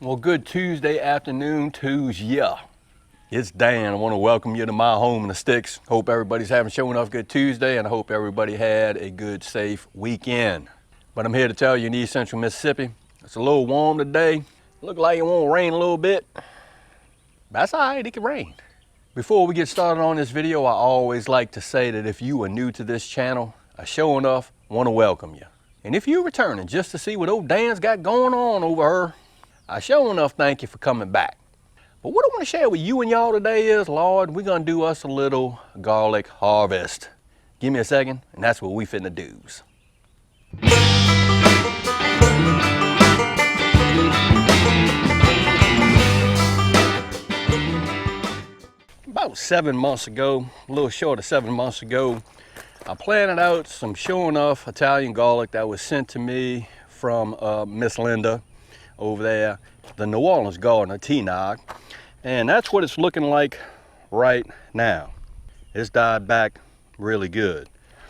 Well, good Tuesday afternoon to ya. It's Dan. I want to welcome you to my home in the sticks. Hope everybody's having showing off good Tuesday, and I hope everybody had a good, safe weekend. But I'm here to tell you in East Central Mississippi, it's a little warm today. Look like it won't rain a little bit. That's all right, it can rain. Before we get started on this video, I always like to say that if you are new to this channel, I sure enough want to welcome you. And if you're returning just to see what old Dan's got going on over her, I sure enough thank you for coming back. But what I want to share with you and y'all today is, Lord, we're going to do us a little garlic harvest. Give me a second, and that's what we finna do's. About 7 months ago, a little short of 7 months ago, I planted out some sure enough Italian garlic that was sent to me from Miss Linda over there, the New Orleans gardener, T-Nog. And that's what it's looking like right now. It's died back really good.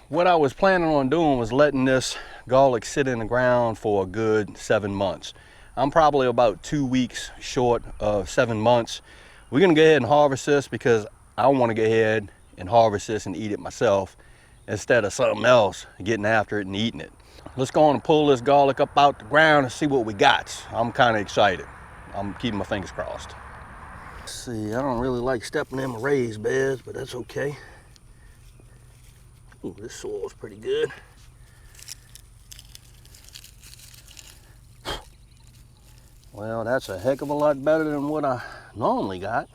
What I was planning on doing was letting this garlic sit in the ground for a good 7 months. I'm probably about 2 weeks short of 7 months. We're gonna go ahead and harvest this because I wanna go ahead and harvest this and eat it myself instead of something else getting after it and eating it. Let's go on and pull this garlic up out the ground and see what we got. I'm kind of excited. I'm keeping my fingers crossed. Let's see, I don't really like stepping in my raised beds, but that's okay. Ooh, this soil's pretty good. Well, that's a heck of a lot better than what I normally got.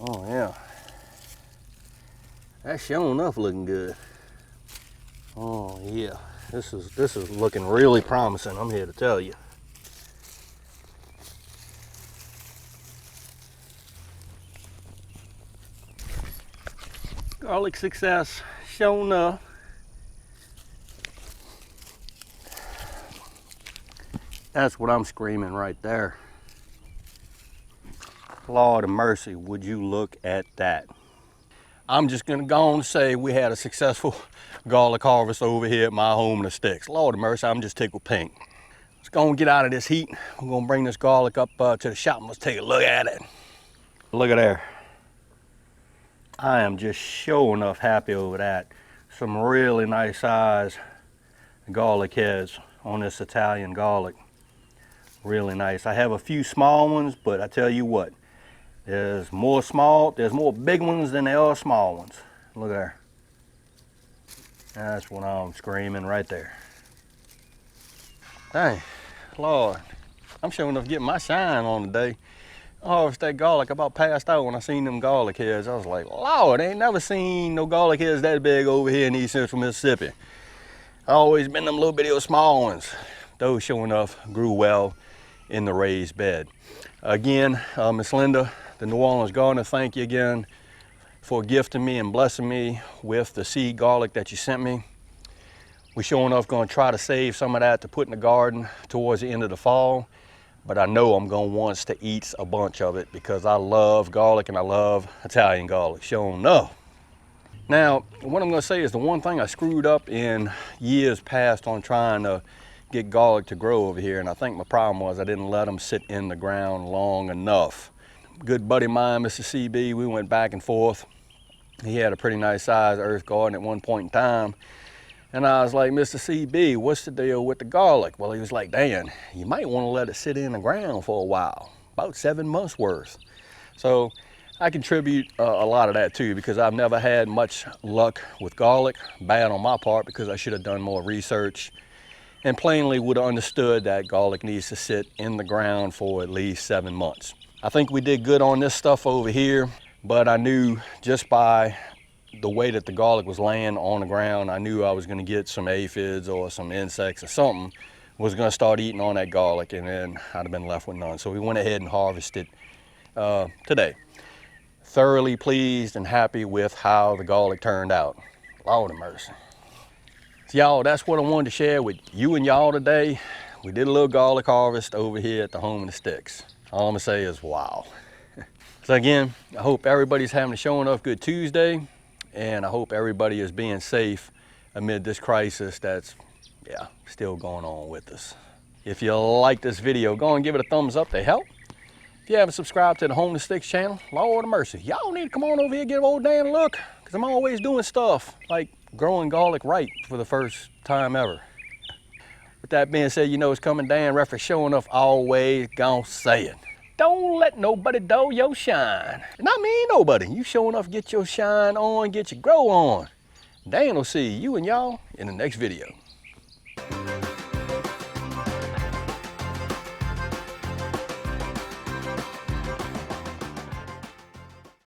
Oh yeah. That's sure enough looking good. Oh yeah, this is looking really promising, I'm here to tell you. Garlic success, sure enough. That's what I'm screaming right there. Lord of mercy, would you look at that? I'm just gonna go on and say we had a successful garlic harvest over here at my home in the sticks. Lord of mercy, I'm just tickled pink. Let's go and get out of this heat. We're gonna bring this garlic up to the shop and let's take a look at it. Look at there. I am just sure enough happy over that. Some really nice size garlic heads on this Italian garlic. Really nice. I have a few small ones, but I tell you what, there's more big ones than there are small ones. Look there. That's what I'm screaming right there. Dang, Lord, I'm sure enough getting my shine on today. I harvested that garlic, about passed out when I seen them garlic heads. I was like, Lord, I ain't never seen no garlic heads that big over here in East Central Mississippi. Always been them little bitty small ones. Those sure enough grew well in the raised bed. Again, Miss Linda, the New Orleans gardener, thank you again for gifting me and blessing me with the seed garlic that you sent me. We sure enough gonna try to save some of that to put in the garden towards the end of the fall, but I know I'm gonna want to eat a bunch of it because I love garlic and I love Italian garlic, sure enough. Now, what I'm gonna say is the one thing I screwed up in years past on trying to get garlic to grow over here, and I think my problem was I didn't let them sit in the ground long enough. Good buddy of mine, Mr. CB, we went back and forth. He had a pretty nice sized earth garden at one point in time. And I was like, Mr. CB, what's the deal with the garlic? Well, he was like, Dan, you might want to let it sit in the ground for a while, about 7 months worth. So I contribute a lot of that too, because I've never had much luck with garlic. Bad on my part because I should have done more research and plainly would have understood that garlic needs to sit in the ground for at least 7 months. I think we did good on this stuff over here, but I knew just by the way that the garlic was laying on the ground, I knew I was gonna get some aphids or some insects or something was gonna start eating on that garlic, and then I'd have been left with none. So we went ahead and harvested today. Thoroughly pleased and happy with how the garlic turned out. Lord of mercy. So y'all, that's what I wanted to share with you and y'all today. We did a little garlic harvest over here at the home in the sticks. All I'm gonna say is wow. So again, I hope everybody's having a showing off good Tuesday, and I hope everybody is being safe amid this crisis that's, still going on with us. If you like this video, go and give it a thumbs up to help. If you haven't subscribed to the Home to Sticks channel, Lord of mercy, y'all need to come on over here and give old Dan a look, because I'm always doing stuff like growing garlic right for the first time ever. With that being said, you know it's coming. Dan Reference showing enough, always gonna say it. Don't let nobody dull your shine. And I mean nobody. You sure enough get your shine on, get your grow on. Dan will see you and y'all in the next video.